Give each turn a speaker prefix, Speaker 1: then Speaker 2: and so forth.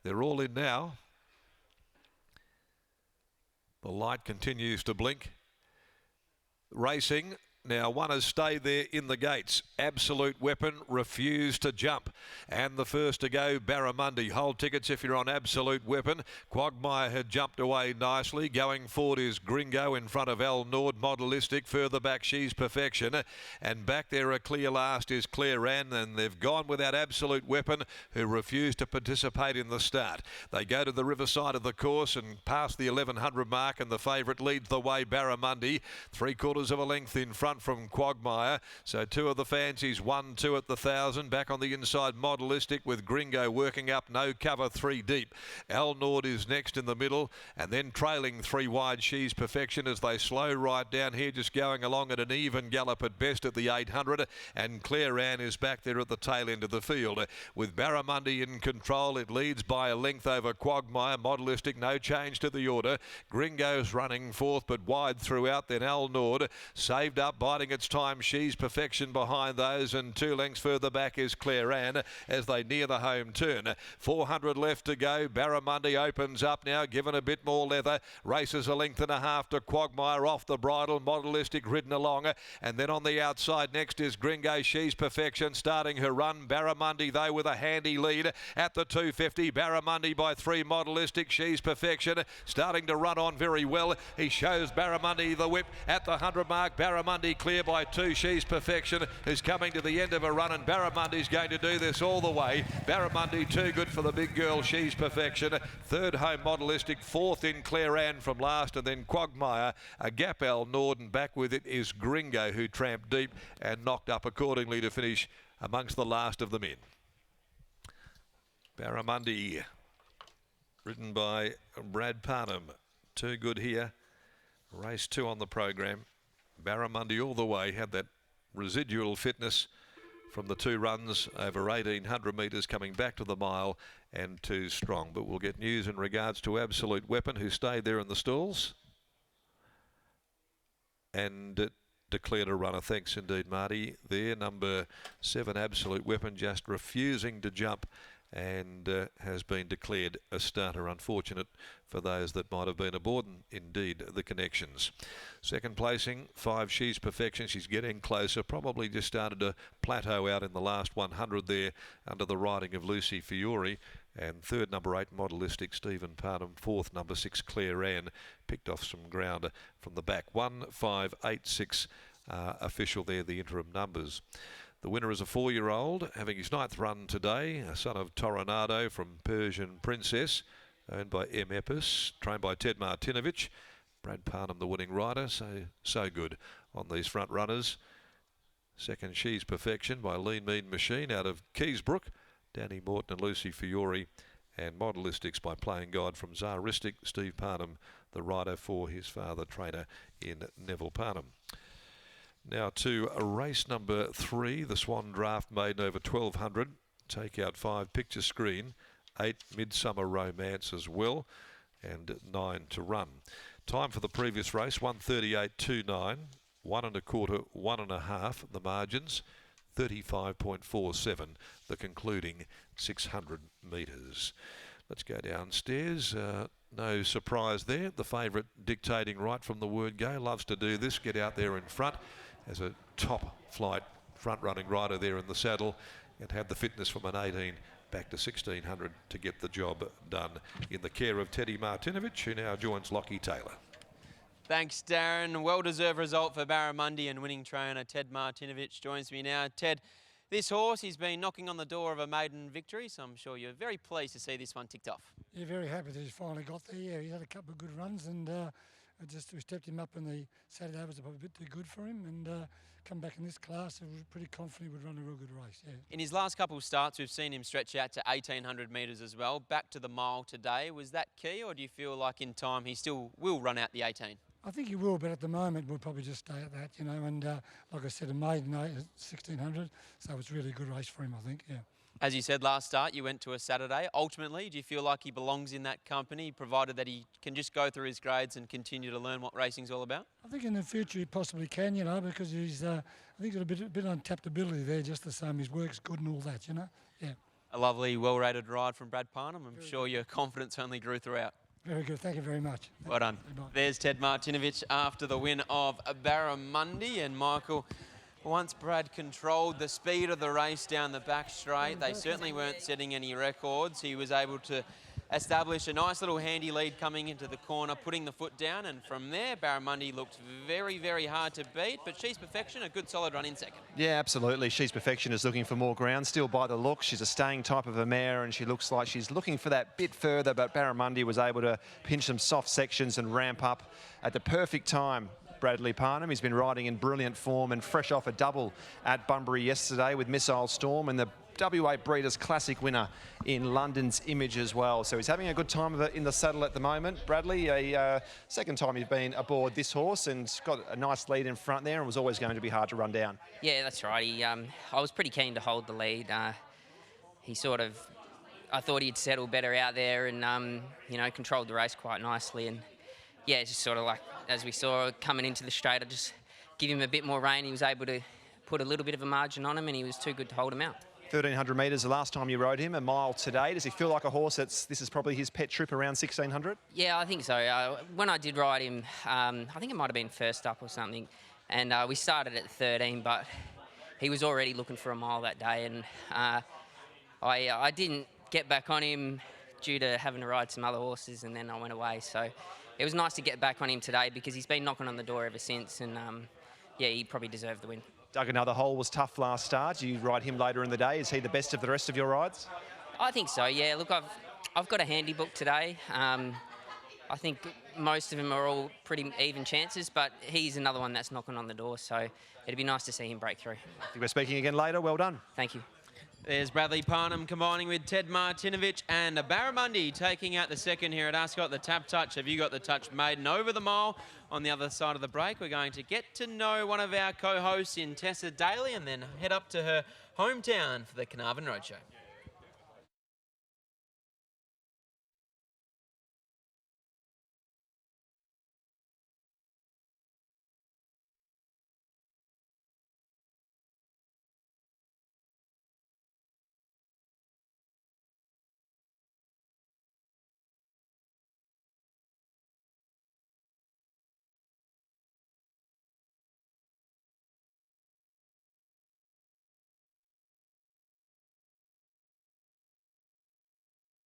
Speaker 1: They're all in now. The light continues to blink. Racing. Now, one has stayed there in the gates. Absolute Weapon refused to jump. And the first to go, BARRA. Hold tickets if you're on Absolute Weapon. Quagmire had jumped away nicely. Going forward is Gringo in front of Al Nord. Modelistic. Further back, She's Perfection. And back there, a clear last is Claire Ann. And they've gone without Absolute Weapon, who refused to participate in the start. They go to the riverside of the course and pass the 1100 mark. And the favourite leads the way, BARRA. 3/4 of a length in front from Quagmire. So two of the fancies, 1-2 at the 1,000. Back on the inside, Modelistic with Gringo working up, no cover, 3 deep. Al Nord is next in the middle, and then trailing 3 wide, She's Perfection as they slow right down here, just going along at an even gallop at best at the 800. And Claire Ann is back there at the tail end of the field. With BARRA in control, it leads by a length over Quagmire. Modelistic, no change to the order. Gringo's running fourth, but wide throughout. Then Al Nord saved up, biding its time. She's Perfection behind those, and 2 lengths further back is Claire Ann as they near the home turn. 400 left to go. BARRA opens up now, given a bit more leather. Races a length and a half to Quagmire off the bridle. Modelistic ridden along, and then on the outside next is Gringo. She's Perfection starting her run. BARRA though with a handy lead at the 250. BARRA by 3. Modelistic. She's Perfection starting to run on very well. He shows BARRA the whip at the 100 mark. BARRA clear by 2. She's Perfection is coming to the end of a run, and BARRA is going to do this all the way. BARRA too good for the big girl, She's Perfection. Third home Modelistic, fourth in Claire Ann from last, and then Quagmire, a gap Al Nord, and back with it is Gringo, who tramped deep and knocked up accordingly to finish amongst the last of the men. BARRA ridden by Brad Parnham. Too good here. Race 2 on the program. BARRA all the way, had that residual fitness from the 2 runs over 1,800 metres coming back to the mile, and too strong. But we'll get news in regards to Absolute Weapon, who stayed there in the stalls and declared a runner. Thanks indeed, Marty. There, number 7, Absolute Weapon, just refusing to jump, and has been declared a starter. Unfortunate for those that might have been aboard, and indeed the connections. Second placing, 5, She's Perfection. She's getting closer, probably just started to plateau out in the last 100 there under the riding of Lucy Fiore. And third, number 8, Modelistic, Stephen Parnham. Fourth, number 6, Claire Ann, picked off some ground from the back. 1, 5, 8, 6 official there, the interim numbers. The winner is a 4-year-old, having his 9th run today, a son of Toronado from Persian Princess, owned by M. Epis, trained by Ted Martinovich. Brad Parnham, the winning rider, so good on these front runners. Second, She's Perfection by Lean Mean Machine out of Keysbrook. Danny Morton and Lucy Fiore, and Modelistics by Playing God from Zaristic. Steve Parnham, the rider for his father, trainer in Neville Parnham. Now to race number 3, the Swan Draft Maiden over 1,200. Take out 5, Picture Screen, 8, Midsummer Romance as well, and 9 to run. Time for the previous race, 1:38.29, 1 1/4, 1 1/2, the margins, 35.47, the concluding 600 metres. Let's go downstairs. No surprise there. The favourite dictating right from the word go. Loves to do this, get out there in front as a top flight front running rider there in the saddle, and have the fitness from an 18 back to 1,600 to get the job done, in the care of Teddy Martinovich, who now joins Lockie Taylor.
Speaker 2: Thanks, Darren. Well-deserved result for BARRA, and winning trainer Ted Martinovich joins me now. Ted, this horse, he's been knocking on the door of a maiden victory, so I'm sure you're very pleased to see this one ticked off.
Speaker 3: Yeah, very happy that he's finally got there. Yeah, he's had a couple of good runs, and we stepped him up in the Saturday. Was probably a bit too good for him, and come back in this class, I was pretty confident he would run a real good race. Yeah.
Speaker 2: In his last couple of starts, we've seen him stretch out to 1,800 metres as well. Back to the mile today. Was that key, or do you feel like in time he still will run out the 18?
Speaker 3: I think he will, but at the moment we'll probably just stay at that, you know. And like I said, a maiden 1,600, so it's really a good race for him, I think. Yeah.
Speaker 2: As you said last start, you went to a Saturday. Ultimately, do you feel like he belongs in that company, provided that he can just go through his grades and continue to learn what racing's all about?
Speaker 3: I think in the future he possibly can, you know, because he's, I think he's got a bit untapped ability there, just the same. His work's good and all that, you know. Yeah.
Speaker 2: A lovely, well-rated ride from Brad Parnham. I'm sure your confidence only grew throughout.
Speaker 3: Very good. Thank you very much.
Speaker 2: Well done.
Speaker 3: Goodbye.
Speaker 2: There's Ted Martinovich after the win of Barramundi. And Michael, once Brad controlled the speed of the race down the back straight, they certainly weren't setting any records. He was able to establish a nice little handy lead coming into the corner, putting the foot down, and from there Barramundi looked very, very hard to beat, but She's Perfection, a good solid run in second.
Speaker 4: Yeah, absolutely. She's Perfection is looking for more ground, still by the look. She's a staying type of a mare, and she looks like she's looking for that bit further, but Barramundi was able to pinch some soft sections and ramp up at the perfect time. Bradley Parnham, he's been riding in brilliant form and fresh off a double at Bunbury yesterday with Missile Storm and the WA Breeders' Classic winner in London's Image as well. So he's having a good time of it in the saddle at the moment. Bradley, a second time he's been aboard this horse and got a nice lead in front there and was always going to be hard to run down.
Speaker 5: Yeah, that's right. I was pretty keen to hold the lead. He sort of, I thought he'd settle better out there and, you know, controlled the race quite nicely. And yeah, it's just sort of like, as we saw coming into the straight, I just give him a bit more rein. He was able to put a little bit of a margin on him and he was too good to hold him out.
Speaker 4: 1,300 metres the last time you rode him, a mile today. Does he feel like a horse this is probably his pet trip around 1,600?
Speaker 5: Yeah, I think so. When I did ride him, I think it might have been first up or something, and we started at 13, but he was already looking for a mile that day, and I didn't get back on him due to having to ride some other horses, and then I went away. So it was nice to get back on him today because he's been knocking on the door ever since, and yeah, he probably deserved the win.
Speaker 4: Dug Another Hole was tough last start. You ride him later in the day. Is he the best of the rest of your rides?
Speaker 5: I think so, yeah. Look, I've got a handy book today. I think most of them are all pretty even chances, but he's another one that's knocking on the door, so it'd be nice to see him break through.
Speaker 4: I think we're speaking again later. Well done.
Speaker 5: Thank you.
Speaker 2: There's Bradley Parnham combining with Ted Martinovich and Barramundi taking out the second here at Ascot. The Tap Touch, Have You Got the Touch maiden over the mile. On the other side of the break, we're going to get to know one of our co-hosts in Tessa Daly and then head up to her hometown for the Carnarvon Roadshow.